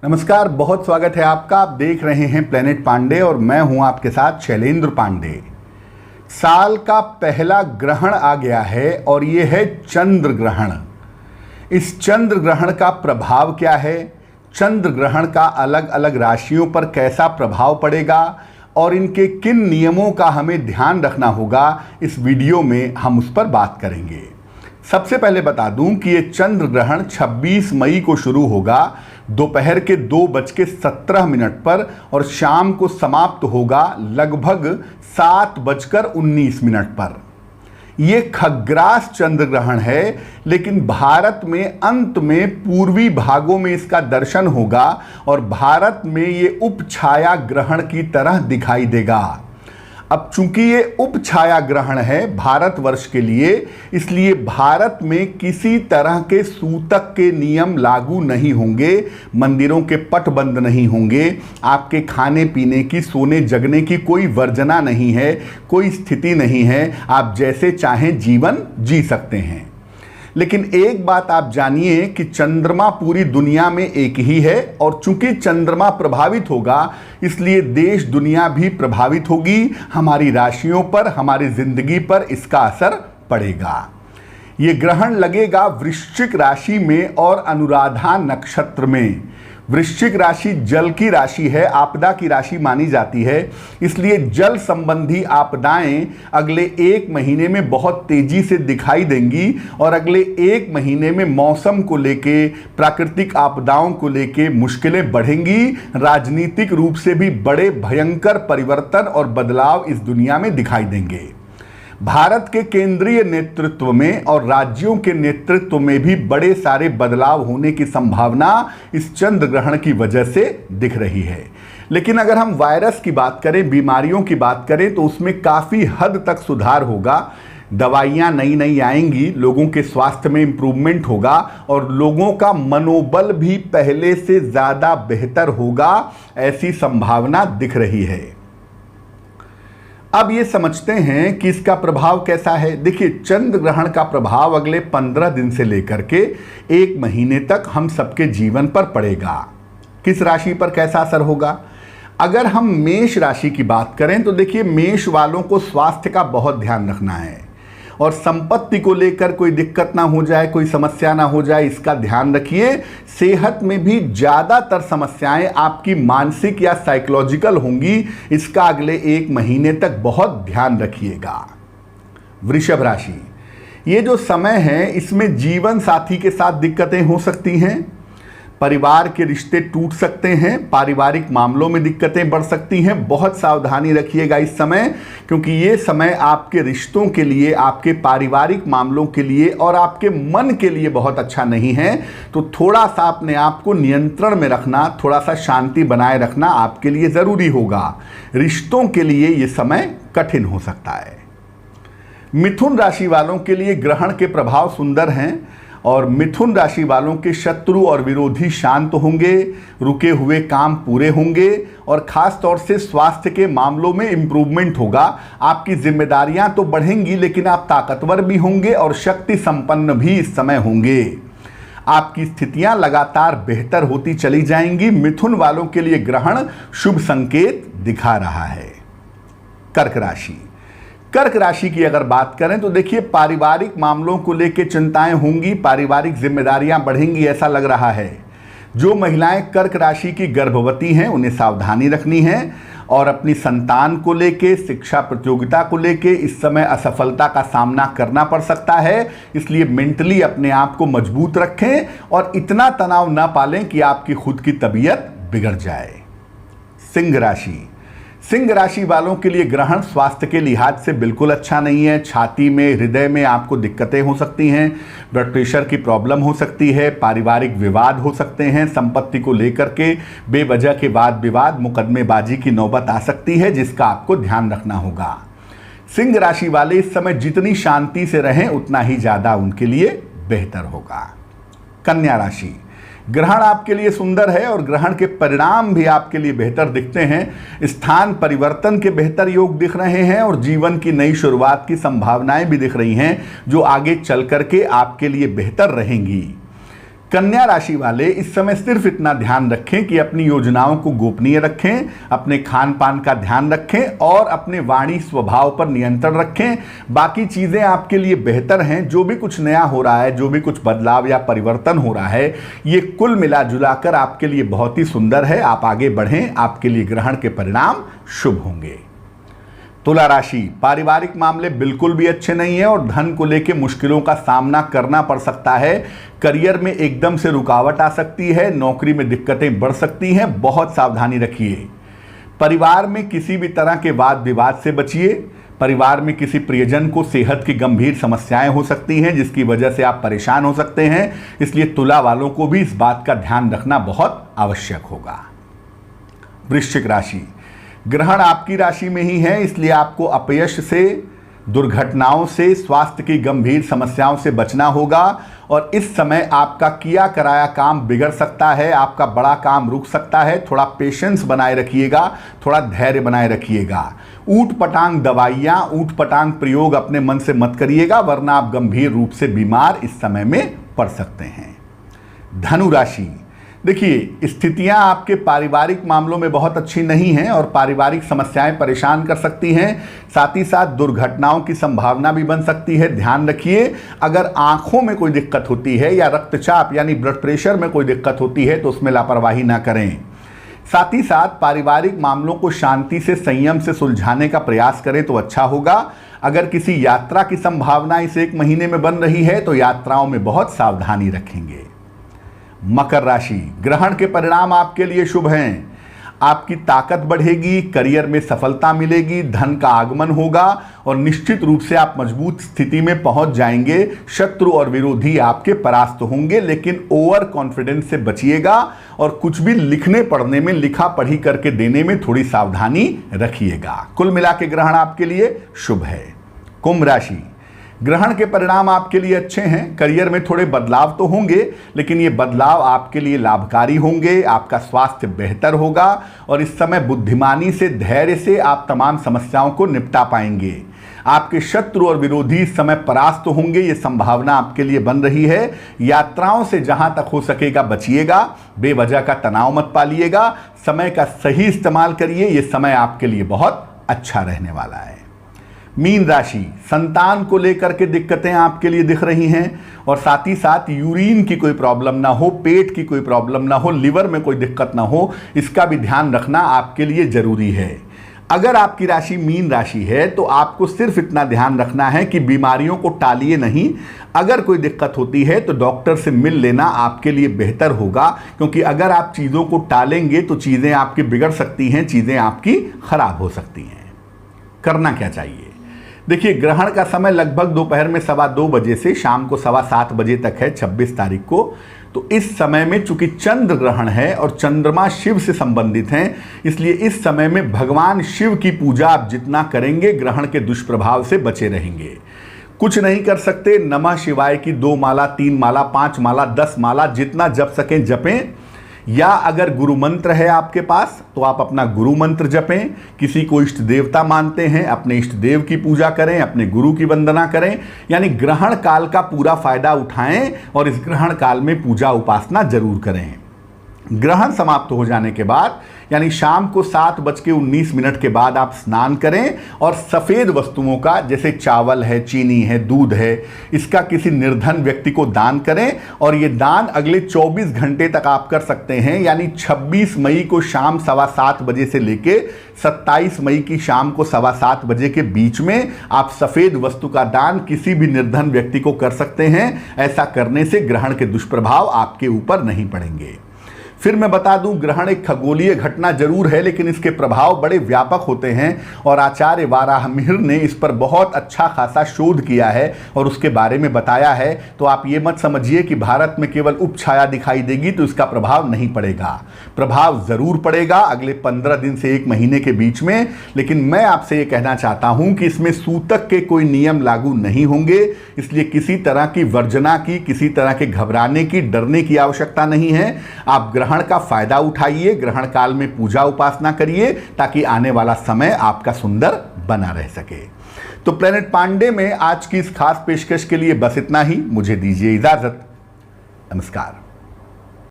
नमस्कार, बहुत स्वागत है आपका। आप देख रहे हैं प्लेनेट पांडे और मैं हूं आपके साथ शैलेंद्र पांडे। साल का पहला ग्रहण आ गया है और ये है चंद्र ग्रहण। इस चंद्र ग्रहण का प्रभाव क्या है, चंद्र ग्रहण का अलग अलग राशियों पर कैसा प्रभाव पड़ेगा और इनके किन नियमों का हमें ध्यान रखना होगा, इस वीडियो में हम उस पर बात करेंगे। सबसे पहले बता दूं कि ये चंद्र ग्रहण 26 मई को शुरू होगा दोपहर के 2:17 पर और शाम को समाप्त होगा लगभग 7:19 पर। ये खग्रास चंद्र ग्रहण है, लेकिन भारत में अंत में पूर्वी भागों में इसका दर्शन होगा और भारत में ये उपछाया ग्रहण की तरह दिखाई देगा। अब चूंकि ये उपछाया ग्रहण है भारतवर्ष के लिए, इसलिए भारत में किसी तरह के सूतक के नियम लागू नहीं होंगे, मंदिरों के पट बंद नहीं होंगे, आपके खाने पीने की, सोने जगने की कोई वर्जना नहीं है, कोई स्थिति नहीं है। आप जैसे चाहें जीवन जी सकते हैं। लेकिन एक बात आप जानिए कि चंद्रमा पूरी दुनिया में एक ही है और चूंकि चंद्रमा प्रभावित होगा, इसलिए देश दुनिया भी प्रभावित होगी। हमारी राशियों पर, हमारी जिंदगी पर इसका असर पड़ेगा। ये ग्रहण लगेगा वृश्चिक राशि में और अनुराधा नक्षत्र में। वृश्चिक राशि जल की राशि है, आपदा की राशि मानी जाती है, इसलिए जल संबंधी आपदाएं अगले 1 महीने में बहुत तेजी से दिखाई देंगी और अगले 1 महीने में मौसम को लेके, प्राकृतिक आपदाओं को लेके मुश्किलें बढ़ेंगी। राजनीतिक रूप से भी बड़े भयंकर परिवर्तन और बदलाव इस दुनिया में दिखाई देंगे। भारत के केंद्रीय नेतृत्व में और राज्यों के नेतृत्व में भी बड़े सारे बदलाव होने की संभावना इस चंद्र ग्रहण की वजह से दिख रही है। लेकिन अगर हम वायरस की बात करें, बीमारियों की बात करें, तो उसमें काफ़ी हद तक सुधार होगा। दवाइयाँ नई नई आएंगी, लोगों के स्वास्थ्य में इम्प्रूवमेंट होगा और लोगों का मनोबल भी पहले से ज़्यादा बेहतर होगा, ऐसी संभावना दिख रही है। अब ये समझते हैं कि इसका प्रभाव कैसा है। देखिए, चंद्र ग्रहण का प्रभाव अगले 15 दिन से लेकर के 1 महीने तक हम सबके जीवन पर पड़ेगा। किस राशि पर कैसा असर होगा? अगर हम मेष राशि की बात करें तो देखिए, मेष वालों को स्वास्थ्य का बहुत ध्यान रखना है और संपत्ति को लेकर कोई दिक्कत ना हो जाए, कोई समस्या ना हो जाए, इसका ध्यान रखिए। सेहत में भी ज़्यादातर समस्याएं आपकी मानसिक या साइकोलॉजिकल होंगी, इसका अगले 1 महीने तक बहुत ध्यान रखिएगा। वृषभ राशि, ये जो समय है इसमें जीवन साथी के साथ दिक्कतें हो सकती हैं, परिवार के रिश्ते टूट सकते हैं, पारिवारिक मामलों में दिक्कतें बढ़ सकती हैं। बहुत सावधानी रखिएगा इस समय, क्योंकि ये समय आपके रिश्तों के लिए, आपके पारिवारिक मामलों के लिए और आपके मन के लिए बहुत अच्छा नहीं है। तो थोड़ा सा अपने आप को नियंत्रण में रखना, थोड़ा सा शांति बनाए रखना आपके लिए ज़रूरी होगा। रिश्तों के लिए ये समय कठिन हो सकता है। मिथुन राशि वालों के लिए ग्रहण के प्रभाव सुंदर हैं और मिथुन राशि वालों के शत्रु और विरोधी शांत होंगे, रुके हुए काम पूरे होंगे और खास तौर से स्वास्थ्य के मामलों में इम्प्रूवमेंट होगा। आपकी जिम्मेदारियां तो बढ़ेंगी, लेकिन आप ताकतवर भी होंगे और शक्ति संपन्न भी इस समय होंगे। आपकी स्थितियां लगातार बेहतर होती चली जाएंगी। मिथुन वालों के लिए ग्रहण शुभ संकेत दिखा रहा है। कर्क राशि, कर्क राशि की अगर बात करें तो देखिए, पारिवारिक मामलों को लेकर चिंताएं होंगी, पारिवारिक जिम्मेदारियां बढ़ेंगी, ऐसा लग रहा है। जो महिलाएं कर्क राशि की गर्भवती हैं उन्हें सावधानी रखनी है और अपनी संतान को लेके, शिक्षा प्रतियोगिता को लेके इस समय असफलता का सामना करना पड़ सकता है। इसलिए मेंटली अपने आप को मजबूत रखें और इतना तनाव ना पालें कि आपकी खुद की तबीयत बिगड़ जाए। सिंह राशि, सिंह राशि वालों के लिए ग्रहण स्वास्थ्य के लिहाज से बिल्कुल अच्छा नहीं है। छाती में, हृदय में आपको दिक्कतें हो सकती हैं, ब्लड प्रेशर की प्रॉब्लम हो सकती है, पारिवारिक विवाद हो सकते हैं, संपत्ति को लेकर के बेवजह के वाद विवाद, मुकदमेबाजी की नौबत आ सकती है, जिसका आपको ध्यान रखना होगा। सिंह राशि वाले इस समय जितनी शांति से रहें उतना ही ज़्यादा उनके लिए बेहतर होगा। कन्या राशि, ग्रहण आपके लिए सुंदर है और ग्रहण के परिणाम भी आपके लिए बेहतर दिखते हैं। स्थान परिवर्तन के बेहतर योग दिख रहे हैं और जीवन की नई शुरुआत की संभावनाएं भी दिख रही हैं, जो आगे चल करके आपके लिए बेहतर रहेंगी। कन्या राशि वाले इस समय सिर्फ इतना ध्यान रखें कि अपनी योजनाओं को गोपनीय रखें, अपने खान पान का ध्यान रखें और अपने वाणी स्वभाव पर नियंत्रण रखें। बाकी चीज़ें आपके लिए बेहतर हैं। जो भी कुछ नया हो रहा है, जो भी कुछ बदलाव या परिवर्तन हो रहा है, ये कुल मिला जुलाकर आपके लिए बहुत ही सुंदर है। आप आगे बढ़ें, आपके लिए ग्रहण के परिणाम शुभ होंगे। तुला राशि, पारिवारिक मामले बिल्कुल भी अच्छे नहीं है और धन को लेकर मुश्किलों का सामना करना पड़ सकता है। करियर में एकदम से रुकावट आ सकती है, नौकरी में दिक्कतें बढ़ सकती हैं, बहुत सावधानी रखिए। परिवार में किसी भी तरह के वाद विवाद से बचिए। परिवार में किसी प्रियजन को सेहत की गंभीर समस्याएं हो सकती हैं, जिसकी वजह से आप परेशान हो सकते हैं। इसलिए तुला वालों को भी इस बात का ध्यान रखना बहुत आवश्यक होगा। वृश्चिक राशि, ग्रहण आपकी राशि में ही है, इसलिए आपको अपयश से, दुर्घटनाओं से, स्वास्थ्य की गंभीर समस्याओं से बचना होगा और इस समय आपका किया कराया काम बिगड़ सकता है, आपका बड़ा काम रुक सकता है। थोड़ा पेशेंस बनाए रखिएगा, थोड़ा धैर्य बनाए रखिएगा। ऊट पटांग दवाइयाँ, ऊट पटांग प्रयोग अपने मन से मत करिएगा, वरना आप गंभीर रूप से बीमार इस समय में पड़ सकते हैं। धनु राशि, देखिए स्थितियां आपके पारिवारिक मामलों में बहुत अच्छी नहीं हैं और पारिवारिक समस्याएं परेशान कर सकती हैं। साथ ही साथ दुर्घटनाओं की संभावना भी बन सकती है। ध्यान रखिए, अगर आंखों में कोई दिक्कत होती है या रक्तचाप यानी ब्लड प्रेशर में कोई दिक्कत होती है तो उसमें लापरवाही ना करें। साथ ही साथ पारिवारिक मामलों को शांति से, संयम से सुलझाने का प्रयास करें तो अच्छा होगा। अगर किसी यात्रा की संभावना इस 1 महीने में बन रही है तो यात्राओं में बहुत सावधानी रखेंगे। मकर राशि, ग्रहण के परिणाम आपके लिए शुभ हैं। आपकी ताकत बढ़ेगी, करियर में सफलता मिलेगी, धन का आगमन होगा और निश्चित रूप से आप मजबूत स्थिति में पहुंच जाएंगे। शत्रु और विरोधी आपके परास्त होंगे, लेकिन ओवर कॉन्फिडेंस से बचिएगा और कुछ भी लिखने पढ़ने में, लिखा पढ़ी करके देने में थोड़ी सावधानी रखिएगा। कुल मिला के ग्रहण आपके लिए शुभ है। कुंभ राशि, ग्रहण के परिणाम आपके लिए अच्छे हैं। करियर में थोड़े बदलाव तो होंगे, लेकिन ये बदलाव आपके लिए लाभकारी होंगे। आपका स्वास्थ्य बेहतर होगा और इस समय बुद्धिमानी से, धैर्य से आप तमाम समस्याओं को निपटा पाएंगे। आपके शत्रु और विरोधी इस समय परास्त होंगे, ये संभावना आपके लिए बन रही है। यात्राओं से जहां तक हो सकेगा बचिएगा, बेवजह का तनाव मत पालिएगा, समय का सही इस्तेमाल करिए। ये समय आपके लिए बहुत अच्छा रहने वाला है। मीन राशि, संतान को लेकर के दिक्कतें आपके लिए दिख रही हैं और साथ ही साथ यूरिन की कोई प्रॉब्लम ना हो, पेट की कोई प्रॉब्लम ना हो, लिवर में कोई दिक्कत ना हो, इसका भी ध्यान रखना आपके लिए जरूरी है। अगर आपकी राशि मीन राशि है तो आपको सिर्फ इतना ध्यान रखना है कि बीमारियों को टालिए नहीं। अगर कोई दिक्कत होती है तो डॉक्टर से मिल लेना आपके लिए बेहतर होगा, क्योंकि अगर आप चीज़ों को टालेंगे तो चीज़ें आपकी बिगड़ सकती हैं, चीज़ें आपकी खराब हो सकती हैं। करना क्या चाहिए? देखिए, ग्रहण का समय लगभग दोपहर में 2:15 बजे से शाम को 7:15 बजे तक है, 26 तारीख को। तो इस समय में चूंकि चंद्र ग्रहण है और चंद्रमा शिव से संबंधित हैं, इसलिए इस समय में भगवान शिव की पूजा आप जितना करेंगे ग्रहण के दुष्प्रभाव से बचे रहेंगे। कुछ नहीं कर सकते, नमः शिवाय की 2 माला, 3 माला, 5 माला, 10 माला, जितना जप सकें जपें। या अगर गुरु मंत्र है आपके पास तो आप अपना गुरु मंत्र जपें। किसी को इष्ट देवता मानते हैं, अपने इष्ट देव की पूजा करें, अपने गुरु की वंदना करें। यानी ग्रहण काल का पूरा फायदा उठाएं और इस ग्रहण काल में पूजा उपासना जरूर करें। ग्रहण समाप्त हो जाने के बाद यानी शाम को 7:19 के बाद आप स्नान करें और सफ़ेद वस्तुओं का, जैसे चावल है, चीनी है, दूध है, इसका किसी निर्धन व्यक्ति को दान करें। और ये दान अगले 24 घंटे तक आप कर सकते हैं। यानी 26 मई को शाम 7:15 बजे से लेके 27 मई की शाम को 7:15 बजे के बीच में आप सफ़ेद वस्तु का दान किसी भी निर्धन व्यक्ति को कर सकते हैं। ऐसा करने से ग्रहण के दुष्प्रभाव आपके ऊपर नहीं पड़ेंगे। फिर मैं बता दूं, ग्रहण एक खगोलीय घटना जरूर है, लेकिन इसके प्रभाव बड़े व्यापक होते हैं और आचार्य वाराहमिहिर ने इस पर बहुत अच्छा खासा शोध किया है और उसके बारे में बताया है। तो आप ये मत समझिए कि भारत में केवल उपछाया दिखाई देगी तो इसका प्रभाव नहीं पड़ेगा। प्रभाव जरूर पड़ेगा अगले 15 दिन से 1 महीने के बीच में। लेकिन मैं आपसे ये कहना चाहता हूं कि इसमें सूतक के कोई नियम लागू नहीं होंगे, इसलिए किसी तरह की वर्जना की, किसी तरह के घबराने की, डरने की आवश्यकता नहीं है। आप ग्रहण का फायदा उठाइए, ग्रहण काल में पूजा उपासना करिए, ताकि आने वाला समय आपका सुंदर बना रह सके। तो प्लेनेट पांडे में आज की इस खास पेशकश के लिए बस इतना ही। मुझे दीजिए इजाजत। नमस्कार।